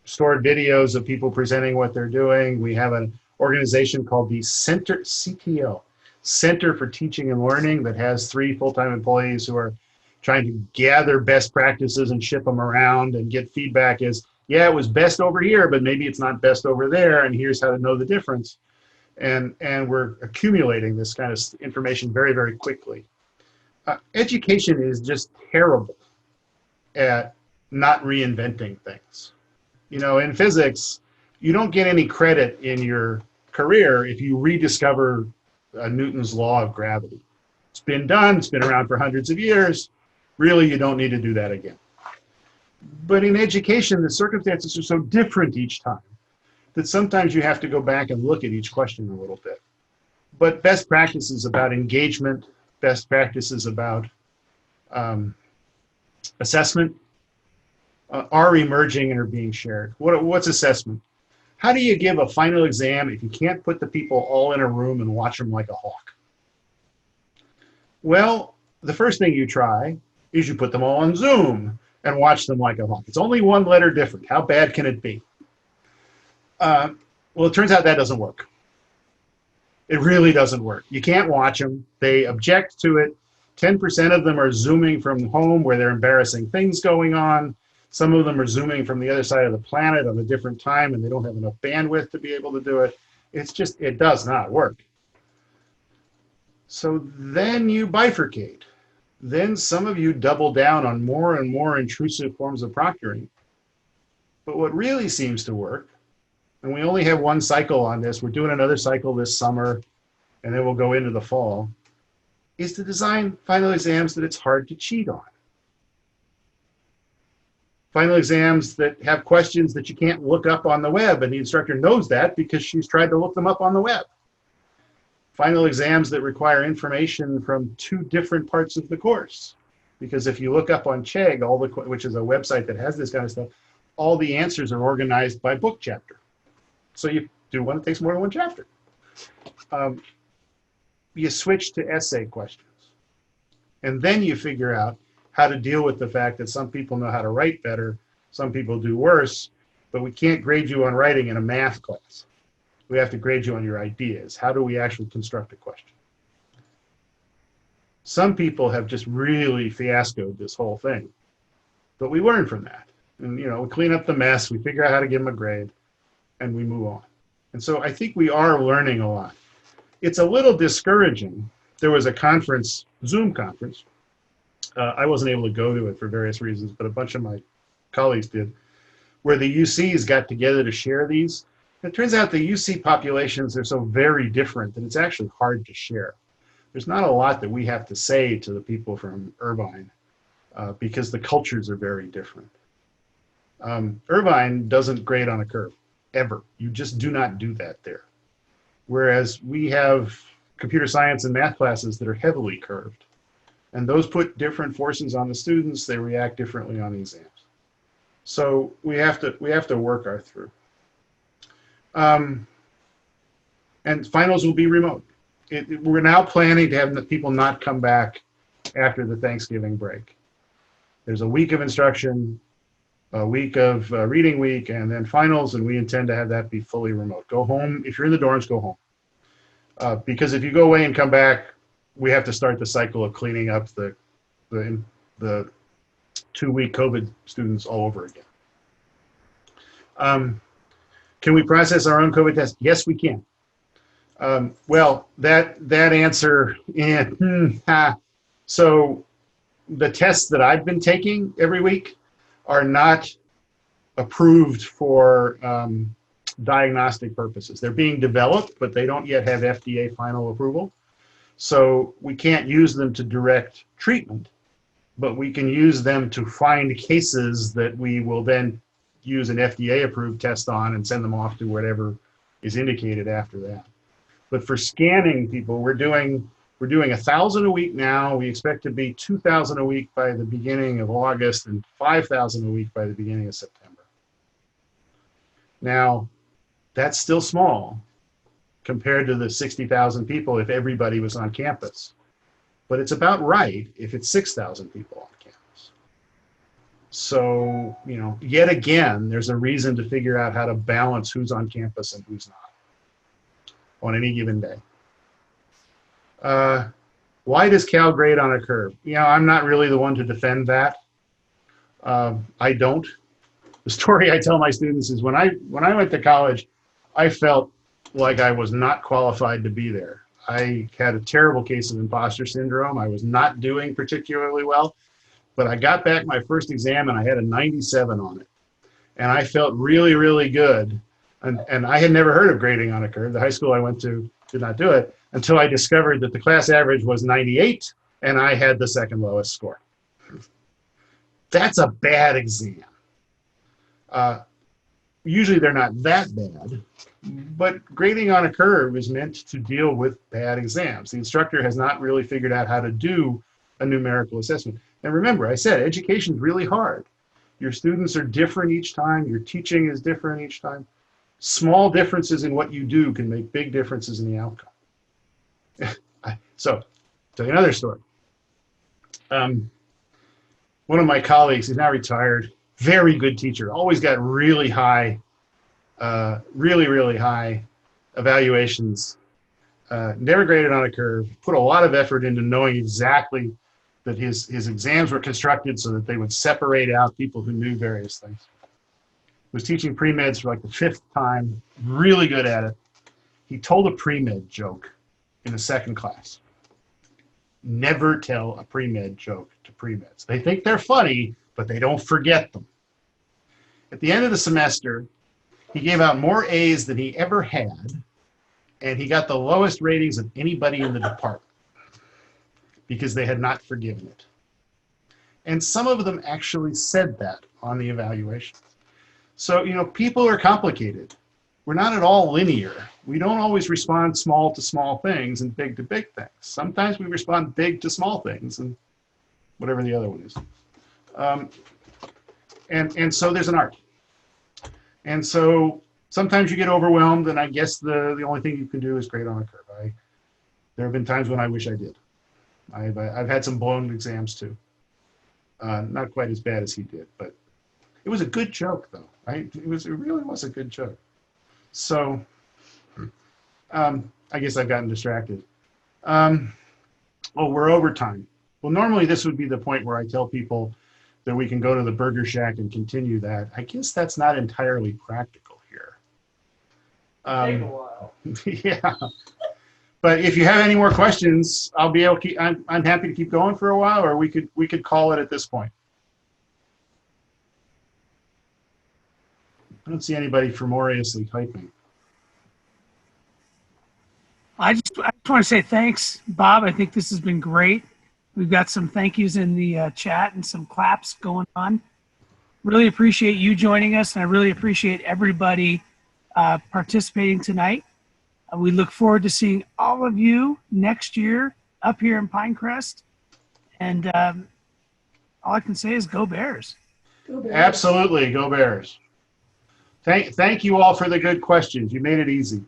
stored videos of people presenting what they're doing. We have an organization called the CTO, Center for Teaching and Learning, that has 3 full-time employees who are trying to gather best practices and ship them around and get feedback as, yeah, it was best over here, but maybe it's not best over there, and here's how to know the difference. And we're accumulating this kind of information very, very quickly. Education is just terrible at not reinventing things. In physics, you don't get any credit in your career if you rediscover Newton's law of gravity. It's been done, it's been around for hundreds of years. Really, you don't need to do that again. But in education, the circumstances are so different each time that sometimes you have to go back and look at each question a little bit. But best practices about engagement, best practices about assessment are emerging and are being shared. What's assessment? How do you give a final exam if you can't put the people all in a room and watch them like a hawk? Well, the first thing you try is you put them all on Zoom. and watch them like a hawk. It's only one letter different. How bad can it be? Well, it turns out that doesn't work. It really doesn't work. You can't watch them. They object to it. 10% of them are Zooming from home where there are embarrassing things going on. Some of them are Zooming from the other side of the planet on a different time, and they don't have enough bandwidth to be able to do it. It's just, it does not work. So then you bifurcate. Then some of you double down on more and more intrusive forms of proctoring. But what really seems to work, and we only have one cycle on this, we're doing another cycle this summer, and then we'll go into the fall, is to design final exams that it's hard to cheat on. Final exams that have questions that you can't look up on the web, and the instructor knows that because she's tried to look them up on the web. Final exams that require information from 2 different parts of the course. Because if you look up on Chegg, which is a website that has this kind of stuff, all the answers are organized by book chapter. So you do one that takes more than one chapter. You switch to essay questions. And then you figure out how to deal with the fact that some people know how to write better, some people do worse, but we can't grade you on writing in a math class. We have to grade you on your ideas. How do we actually construct a question? Some people have just really fiascoed this whole thing, but we learn from that. And we clean up the mess, we figure out how to give them a grade, and we move on. And so I think we are learning a lot. It's a little discouraging. There was a conference, Zoom conference. I wasn't able to go to it for various reasons, but a bunch of my colleagues did, where the UCs got together to share these. It turns out the UC populations are so very different that it's actually hard to share. There's not a lot that we have to say to the people from Irvine because the cultures are very different. Irvine doesn't grade on a curve, ever. You just do not do that there. Whereas we have computer science and math classes that are heavily curved. And those put different forces on the students. They react differently on the exams. So we have to work our through. And finals will be remote. We're now planning to have the people not come back after the Thanksgiving break. There's a week of instruction, a week of reading week, and then finals, and we intend to have that be fully remote. Go home. If you're in the dorms, go home. Because if you go away and come back, we have to start the cycle of cleaning up the 2-week COVID students all over again. Can we process our own COVID test? Yes, we can. Well, that answer, so the tests that I've been taking every week are not approved for diagnostic purposes. They're being developed, but they don't yet have FDA final approval. So we can't use them to direct treatment, but we can use them to find cases that we will then use an FDA approved test on and send them off to whatever is indicated after that. But for scanning people, we're doing 1,000 a week now. We expect to be 2,000 a week by the beginning of August and 5,000 a week by the beginning of September. Now, that's still small compared to the 60,000 people if everybody was on campus. But it's about right if it's 6,000 people on campus. So, yet again, there's a reason to figure out how to balance who's on campus and who's not on any given day. Why does Cal grade on a curve? I'm not really the one to defend that. I don't. The story I tell my students is when I went to college, I felt like I was not qualified to be there. I had a terrible case of imposter syndrome. I was not doing particularly well, but I got back my first exam and I had a 97 on it. And I felt really, really good. And I had never heard of grading on a curve. The high school I went to did not do it until I discovered that the class average was 98 and I had the second lowest score. That's a bad exam. Usually they're not that bad, but grading on a curve is meant to deal with bad exams. The instructor has not really figured out how to do a numerical assessment. And remember, I said education is really hard. Your students are different each time. Your teaching is different each time. Small differences in what you do can make big differences in the outcome. So, tell you another story. When one of my colleagues, he's now retired, very good teacher, always got really high, really high evaluations, never graded on a curve, put a lot of effort into knowing exactly that his exams were constructed so that they would separate out people who knew various things. Was teaching pre-meds for like the 5th time, really good at it. He told a pre-med joke in the 2nd class. Never tell a pre-med joke to pre-meds. They think they're funny, but they don't forget them. At the end of the semester, he gave out more A's than he ever had, and he got the lowest ratings of anybody in the department because they had not forgiven it. And some of them actually said that on the evaluation. So, you know, people are complicated. We're not at all linear. We don't always respond small to small things and big to big things. Sometimes we respond big to small things and whatever the other one is. And so there's an art. And so sometimes you get overwhelmed, and I guess the only thing you can do is grade on a curve. There have been times when I wish I did. I've had some blown exams too. Not quite as bad as he did, but it was a good joke though, right? It really was a good joke. So I guess I've gotten distracted. Oh, we're over time. Well, normally this would be the point where I tell people that we can go to the Burger Shack and continue that. I guess that's not entirely practical here. Take a while. Yeah. But if you have any more questions, I'll be able to keep, I'm happy to keep going for a while, or we could call it at this point. I don't see anybody furiously typing. I just want to say thanks, Bob. I think this has been great. We've got some thank yous in the chat and some claps going on. Really appreciate you joining us, and I really appreciate everybody participating tonight. We look forward to seeing all of you next year up here in Pinecrest. And all I can say is go Bears. Go Bears. Absolutely, go Bears. Thank you all for the good questions. You made it easy.